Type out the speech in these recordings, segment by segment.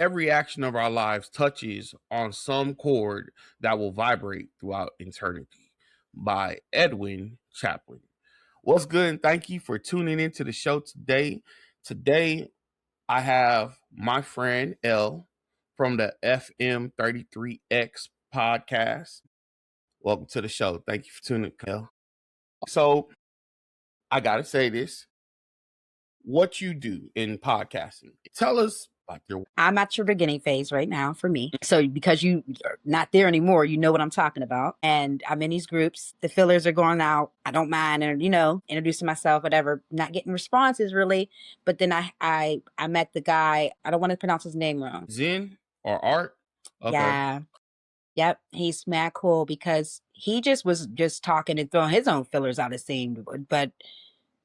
Every action of our lives touches on some chord that will vibrate throughout eternity, by Edwin Chaplin. What's good? And thank you for tuning into the show today. Today, I have my friend L from the FM33X Podcast. Welcome to the show. Thank you for tuning in, L. So, I got to say this. What you do in podcasting. Tell us about your... I'm at your beginning phase right now for me. So because you're not there anymore, you know what I'm talking about. And I'm in these groups. The fillers are going out. I don't mind, and introducing myself, whatever. Not getting responses really. But then I met the guy. I don't want to pronounce his name wrong. Zen or Art? Okay. Yeah. Yep. He's mad cool because he was talking and throwing his own fillers out of scene. But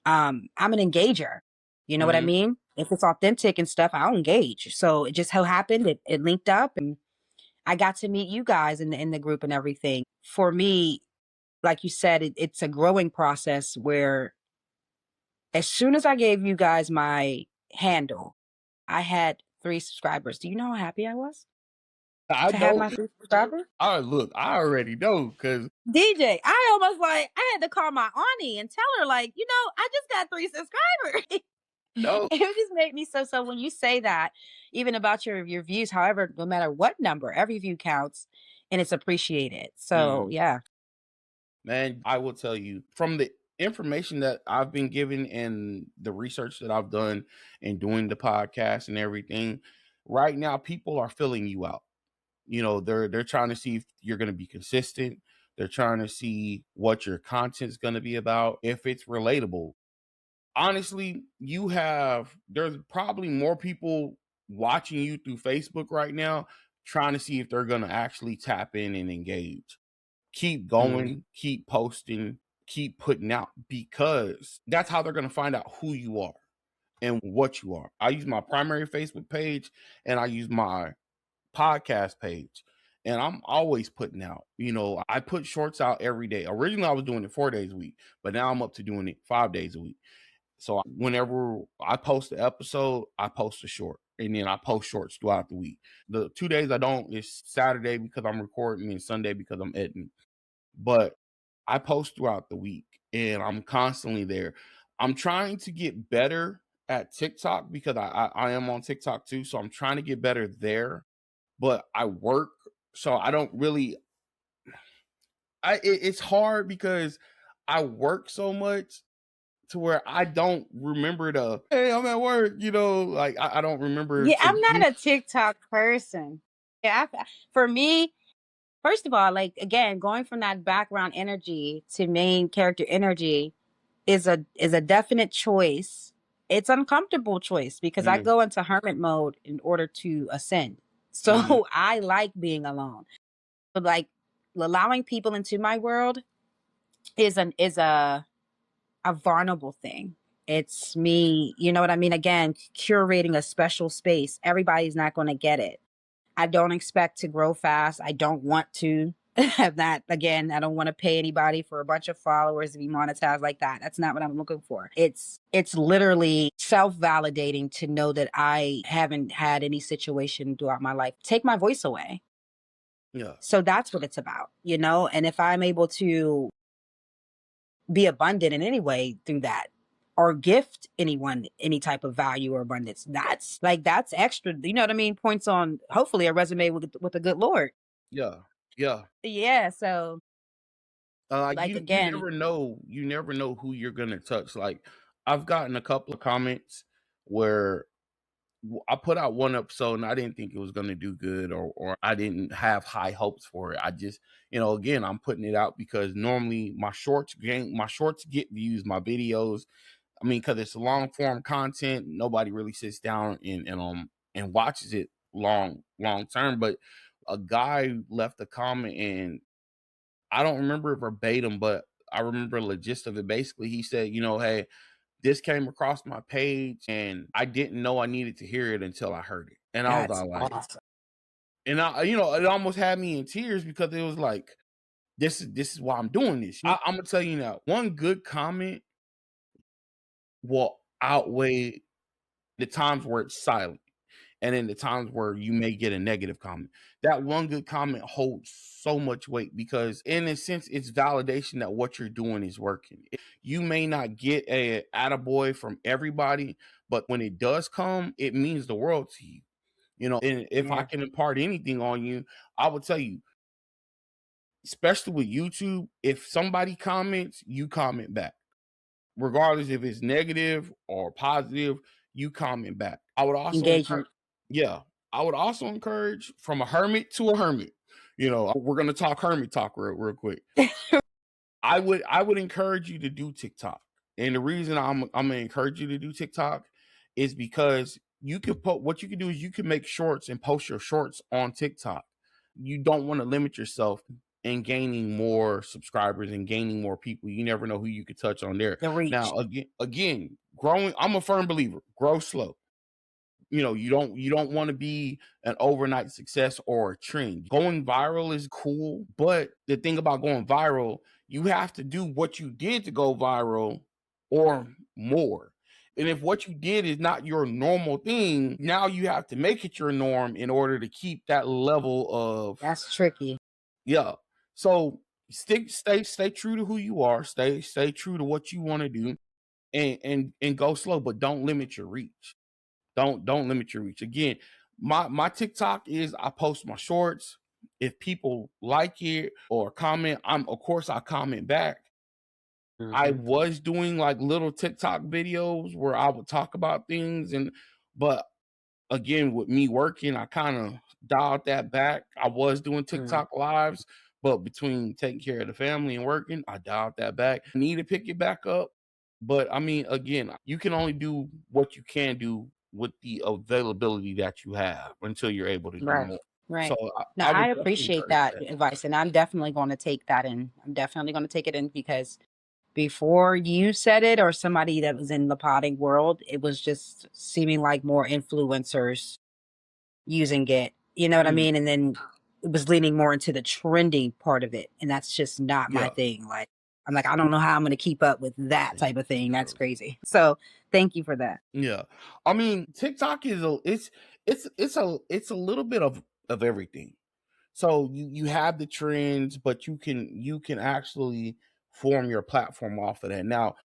I'm an engager. You know what I mean? If it's authentic and stuff, I'll engage. So it just how happened, it linked up, and I got to meet you guys in the group and everything. For me, like you said, it's a growing process where as soon as I gave you guys my handle, I had 3 subscribers. Do you know how happy I was to have my 3 subscribers? Oh, look, I already know because DJ, I had to call my auntie and tell her, I just got 3 subscribers. No. It just made me so when you say that, even about your views, however, no matter what number, every view counts and it's appreciated. So yeah. Man, I will tell you from the information that I've been given and the research that I've done in doing the podcast and everything, right now people are filling you out. They're trying to see if you're going to be consistent. They're trying to see what your content's going to be about, if it's relatable. Honestly, there's probably more people watching you through Facebook right now trying to see if they're going to actually tap in and engage. Keep going, keep posting, keep putting out, because that's how they're going to find out who you are and what you are. I use my primary Facebook page and I use my podcast page, and I'm always putting out. I put shorts out every day. Originally, I was doing it 4 days a week, but now I'm up to doing it 5 days a week. So whenever I post an episode, I post a short, and then I post shorts throughout the week. The 2 days I don't is Saturday because I'm recording and Sunday because I'm editing. But I post throughout the week, and I'm constantly there. I'm trying to get better at TikTok because I am on TikTok too. So I'm trying to get better there. But I work, so I don't really... it's hard because I work so much to where I don't remember hey, I'm at work, I don't remember. Yeah, I'm not a TikTok person. Yeah, for me, first of all, again, going from that background energy to main character energy is a definite choice. It's uncomfortable choice because I go into hermit mode in order to ascend. So I like being alone. But allowing people into my world is a vulnerable thing. It's me, you know what I mean? Again, curating a special space. Everybody's not going to get it. I don't expect to grow fast. I don't want to have that. Again, I don't want to pay anybody for a bunch of followers to be monetized like that. That's not what I'm looking for. It's literally self-validating to know that I haven't had any situation throughout my life take my voice away. Yeah. So that's what it's about, And if I'm able to be abundant in any way through that, or gift anyone any type of value or abundance, that's extra, you know what I mean? Points on hopefully a resume with a good Lord. Yeah. So again, you never know who you're gonna touch. I've gotten a couple of comments where I put out one episode and I didn't think it was going to do good, or I didn't have high hopes for it. I just, again, I'm putting it out because normally my shorts get views, my videos. I mean, because it's long form content, nobody really sits down and watches it long term. But a guy left a comment, and I don't remember it verbatim, but I remember the gist of it. Basically, he said, hey, this came across my page and I didn't know I needed to hear it until I heard it. And I was like, awesome. And it almost had me in tears because it was like, this is why I'm doing this. I'm gonna tell you now, one good comment will outweigh the times where it's silent. and then the times where you may get a negative comment. That one good comment holds so much weight because in a sense it's validation that what you're doing is working. You may not get a attaboy from everybody, but when it does come, it means the world to you. And if I can impart anything on you, I would tell you, especially with YouTube, if somebody comments, you comment back. Regardless if it's negative or positive, you comment back. I would also Engagement. I would also encourage from a hermit to a hermit. We're gonna talk hermit talk real quick. I would encourage you to do TikTok. And the reason I'm gonna encourage you to do TikTok is because what you can do is you can make shorts and post your shorts on TikTok. You don't want to limit yourself in gaining more subscribers and gaining more people. You never know who you could touch on there. The reach. Now, again, growing, I'm a firm believer, grow slow. You don't want to be an overnight success or a trend. Going viral is cool, but the thing about going viral, you have to do what you did to go viral or more. And if what you did is not your normal thing, now you have to make it your norm in order to keep that level of. That's tricky. Yeah. So stay true to who you are. Stay true to what you want to do, and go slow, but don't limit your reach. Don't limit your reach. Again, my TikTok is I post my shorts. If people like it or comment, I comment back. I was doing like little TikTok videos where I would talk about things, but again, with me working, I kind of dialed that back. I was doing TikTok lives, but between taking care of the family and working, I dialed that back. I need to pick it back up. But I mean, again, you can only do what you can do with the availability that you have until you're able to do more. Right. So Now, I appreciate that advice, and I'm definitely going to take that in. I'm definitely going to take it in because before you said it or somebody that was in the potting world, it was just seeming like more influencers using it. You know what I mean? And then it was leaning more into the trending part of it. And that's just not my thing. Like, I'm like, I don't know how I'm going to keep up with that type of thing. That's crazy. So thank you for that. Yeah. I mean, TikTok is it's a little bit of everything. So you have the trends, but you can actually form your platform off of that. Now,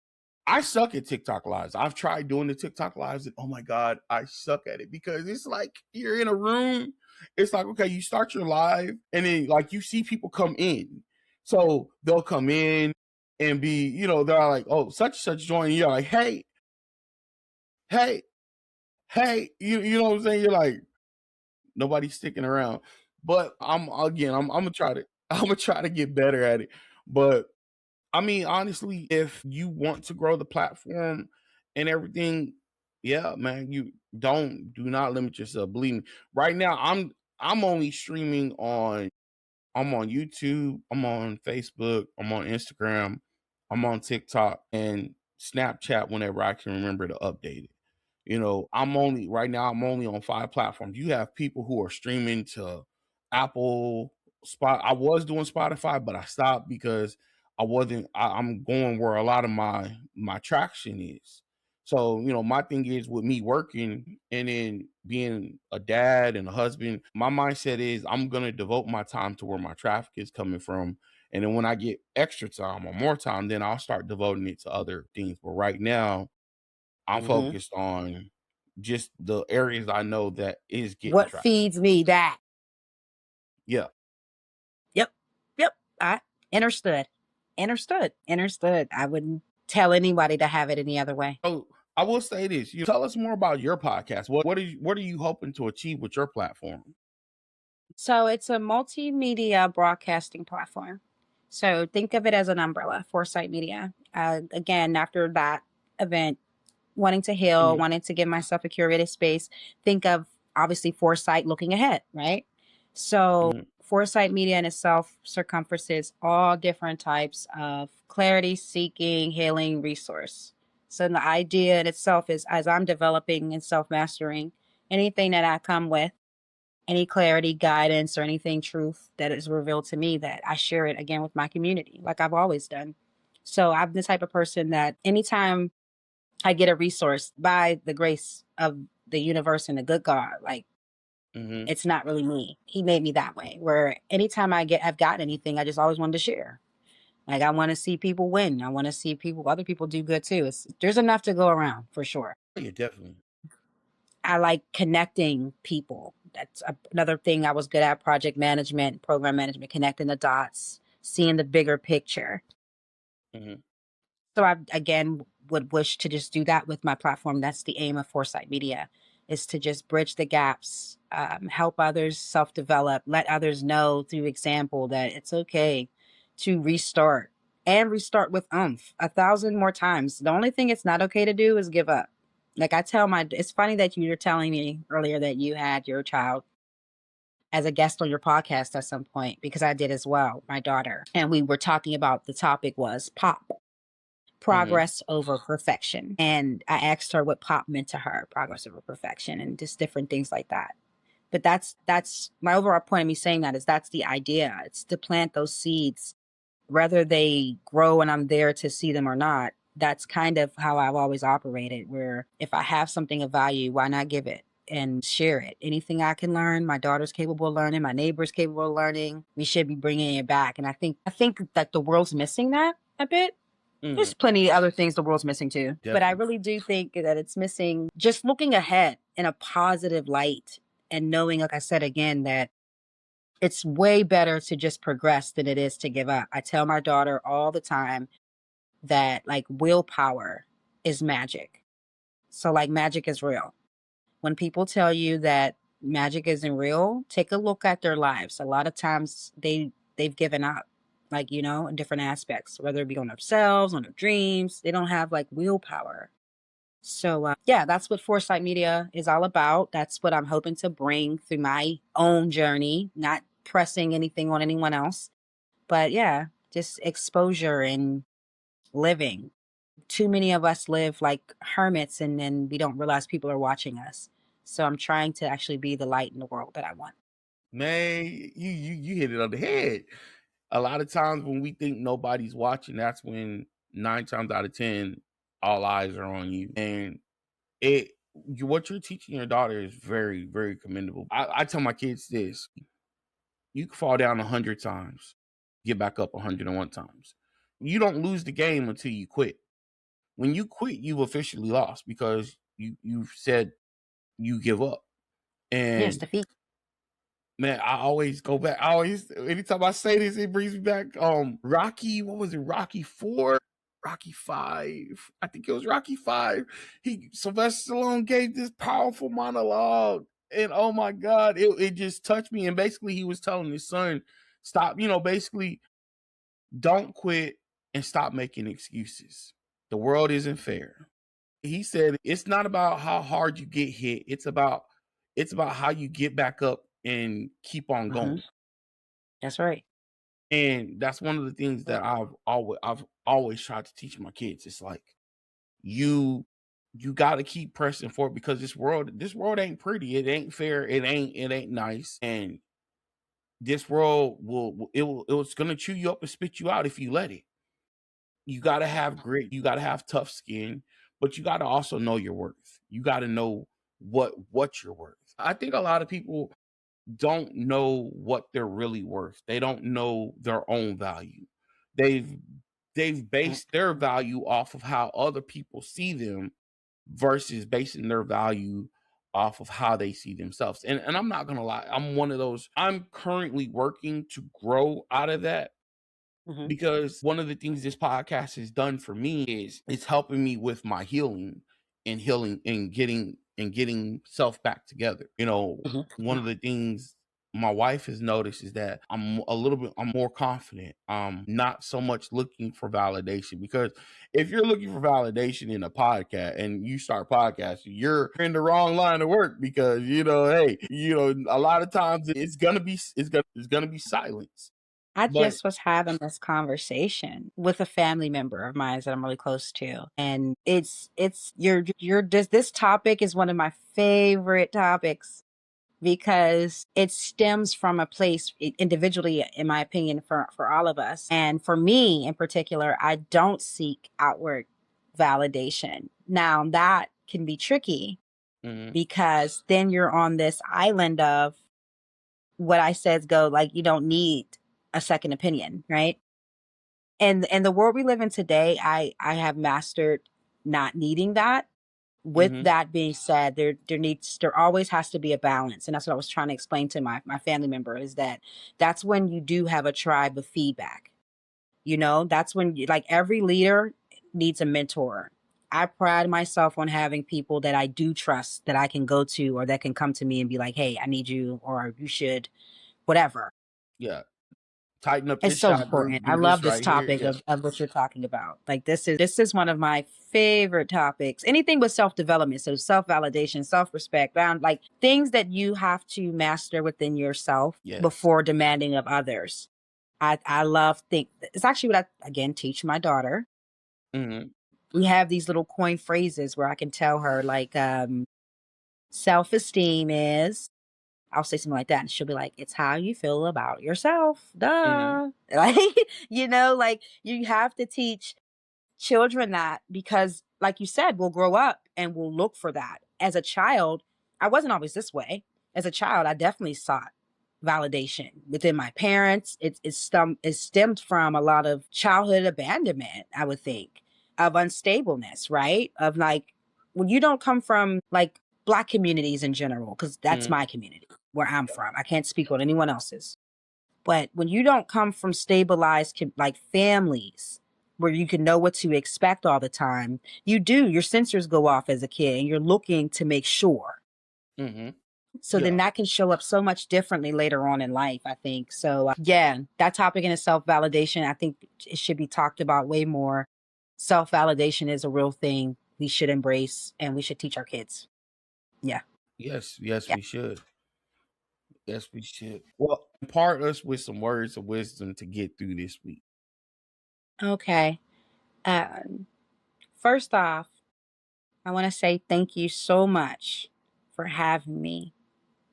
I suck at TikTok lives. I've tried doing the TikTok lives and oh my God, I suck at it because it's like you're in a room. It's like, okay, you start your live and then like you see people come in. So they'll come in and be, they're like, oh, such and such joining. You're like, hey, you know what I'm saying? You're like, nobody's sticking around. But I'm gonna try to get better at it. But I mean, honestly, if you want to grow the platform and everything, yeah, man, you do not limit yourself. Believe me. Right now, I'm only streaming I'm on YouTube, I'm on Facebook, I'm on Instagram, I'm on TikTok and Snapchat whenever I can remember to update it. I'm only on 5 platforms. You have people who are streaming to Apple, I was doing Spotify, but I stopped because I'm going where a lot of my traction is. So, my thing is with me working and then being a dad and a husband, my mindset is I'm going to devote my time to where my traffic is coming from. And then when I get extra time or more time, then I'll start devoting it to other things. But right now, I'm focused on just the areas I know that is getting what traffic. Feeds me that. Yeah. Yep. I understood. I wouldn't tell anybody to have it any other way. Oh, I will say this. You tell us more about your podcast. What are you hoping to achieve with your platform? So it's a multimedia broadcasting platform. So think of it as an umbrella, Foresight Media. Again, after that event, wanting to heal, wanting to give myself a curated space, think of obviously Foresight looking ahead, right? So Foresight Media in itself circumferences all different types of clarity seeking, healing resource. So the idea in itself is as I'm developing and self-mastering, anything that I come with, any clarity, guidance, or anything truth that is revealed to me, that I share it again with my community, like I've always done. So I'm the type of person that anytime I get a resource by the grace of the universe and the good God, like Mm-hmm. It's not really me. He made me that way, where anytime I've gotten anything, I just always wanted to share. Like, I want to see people win. I want to see other people do good too. There's enough to go around for sure. Yeah, definitely. I like connecting people. That's another thing I was good at: project management, program management, connecting the dots, seeing the bigger picture. Mm-hmm. So I, again, would wish to just do that with my platform. That's the aim of Foresight Media, is to just bridge the gaps, help others self-develop, let others know through example that it's okay to restart, and restart with oomph 1,000 more times. The only thing it's not okay to do is give up. Like I tell it's funny that you were telling me earlier that you had your child as a guest on your podcast at some point, because I did as well, my daughter. And we were talking about, the topic was pop. Mm-hmm. Progress over perfection. And I asked her what pop meant to her, progress over perfection, and just different things like that. But that's my overall point of me saying that, is that's the idea. It's to plant those seeds, whether they grow and I'm there to see them or not. That's kind of how I've always operated, where if I have something of value, why not give it and share it? Anything I can learn, my daughter's capable of learning, my neighbor's capable of learning, we should be bringing it back. And I think that the world's missing that a bit. Mm-hmm. There's plenty of other things the world's missing too. Definitely. But I really do think that it's missing just looking ahead in a positive light, and knowing, like I said again, that it's way better to just progress than it is to give up. I tell my daughter all the time that, like, willpower is magic. So, like, magic is real. When people tell you that magic isn't real, take a look at their lives. A lot of times they've given up, like, in different aspects, whether it be on themselves, on their dreams. They don't have like willpower. So yeah, that's what Foresight Media is all about. That's what I'm hoping to bring through my own journey, not pressing anything on anyone else, but yeah, just exposure and living. Too many of us live like hermits, and then we don't realize people are watching us. So I'm trying to actually be the light in the world that I want. Man, you hit it on the head. A lot of times when we think nobody's watching, that's when 9 times out of 10, all eyes are on you. And what you're teaching your daughter is very, very commendable. I tell my kids this: you can fall down 100 times, get back up 101 times. You don't lose the game until you quit. When you quit, you've officially lost, because you've said you give up. Yes, And defeat. man, I always go back. Anytime I say this, it brings me back. Rocky, what was it? Rocky 4, Rocky 5. I think it was Rocky 5. Sylvester Stallone gave this powerful monologue, and oh my God, it just touched me. And basically, he was telling his son, stop. Basically, don't quit and stop making excuses. The world isn't fair. He said it's not about how hard you get hit. It's about how you get back up and keep on Hmm. going. That's right. And that's one of the things that I've always tried to teach my kids. It's like you got to keep pressing forward, because this world ain't pretty. It ain't fair. It ain't nice. And this world it's gonna chew you up and spit you out if you let it. You got to have grit. You got to have tough skin, but you got to also know your worth. You got to know what you're worth. I think a lot of people don't know what they're really worth. They don't know their own value. They've based their value off of how other people see them, versus basing their value off of how they see themselves. And I'm not gonna lie, I'm one of those. I'm currently working to grow out of that, Hmm. because one of the things this podcast has done for me is it's helping me with my healing and getting self back together. Hmm. One of the things my wife has noticed is that I'm more confident. I'm not so much looking for validation, because if you're looking for validation in a podcast and you start podcasting, you're in the wrong line of work, because hey, a lot of times it's gonna be silence. I But just was having this conversation with a family member of mine that I'm really close to. And it's this topic is one of my favorite topics, because it stems from a place individually, in my opinion, for all of us. And for me in particular, I don't seek outward validation. Now that can be tricky, because then you're on this island of what I said go, like, you don't need a second opinion, right? And the world we live in today, I have mastered not needing that. With that being said, there always has to be a balance. And that's what I was trying to explain to my family member, is that's when you do have a tribe of feedback. You know, that's when like every leader needs a mentor. I pride myself on having people that I do trust, that I can go to, or that can come to me and be like, hey, I need you, or you should, whatever. Yeah. Tighten up It's this so shot. Do important. I love this this right here. topic Yeah. of what you're talking about. Like this is one of my favorite topics. Anything with self-development, so self-validation, self-respect, like things that you have to master within yourself before demanding of others. I love it's actually what I again teach my daughter. We have these little coin phrases where I can tell her like self-esteem is, I'll say something like that, and she'll be like, it's how you feel about yourself. Duh. Like, you know, like you have to teach children that, because like you said, we'll grow up and we'll look for that. As a child, I wasn't always this way. As a child, I definitely sought validation within my parents. It stemmed from a lot of childhood abandonment, I would think, of unstableness, right? Of like, when you don't come from like Black communities in general, because that's my community where I'm from. I can't speak on anyone else's. But when you don't come from stabilized like families where you can know what to expect all the time, your sensors go off as a kid and you're looking to make sure. So then that can show up so much differently later on in life, I think. So yeah, that topic in itself, validation, I think it should be talked about way more. Self-validation is a real thing we should embrace and we should teach our kids. Yeah. Yes, we should. Yes, we should. Well, impart us with some words of wisdom to get through this week. Okay. First off, I want to say thank you so much for having me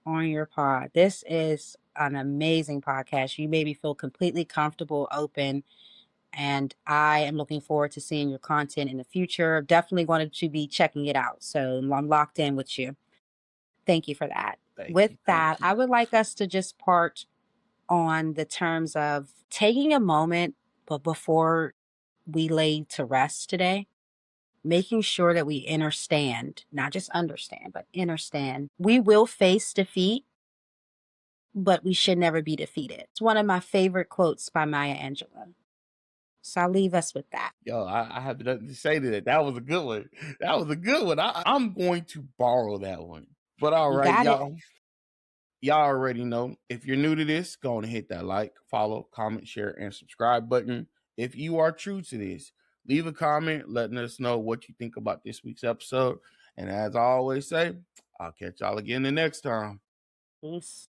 on your pod. This is an amazing podcast. You made me feel completely comfortable, open, and I am looking forward to seeing your content in the future. Definitely wanted to be checking it out. So I'm locked in with you. Thank you for that. With that, I would like us to just part on the terms of taking a moment, but before we lay to rest today, making sure that we understand, not just understand, but understand. We will face defeat, but we should never be defeated. It's one of my favorite quotes by Maya Angelou. So I'll leave us with that. Yo, I have nothing to say to that. That was a good one. That was a good one. I'm going to borrow that one. But all right, y'all. Y'all already know. If you're new to this, go on and hit that like, follow, comment, share, and subscribe button. If you are true to this, leave a comment letting us know what you think about this week's episode. And as I always say, I'll catch y'all again the next time. Peace.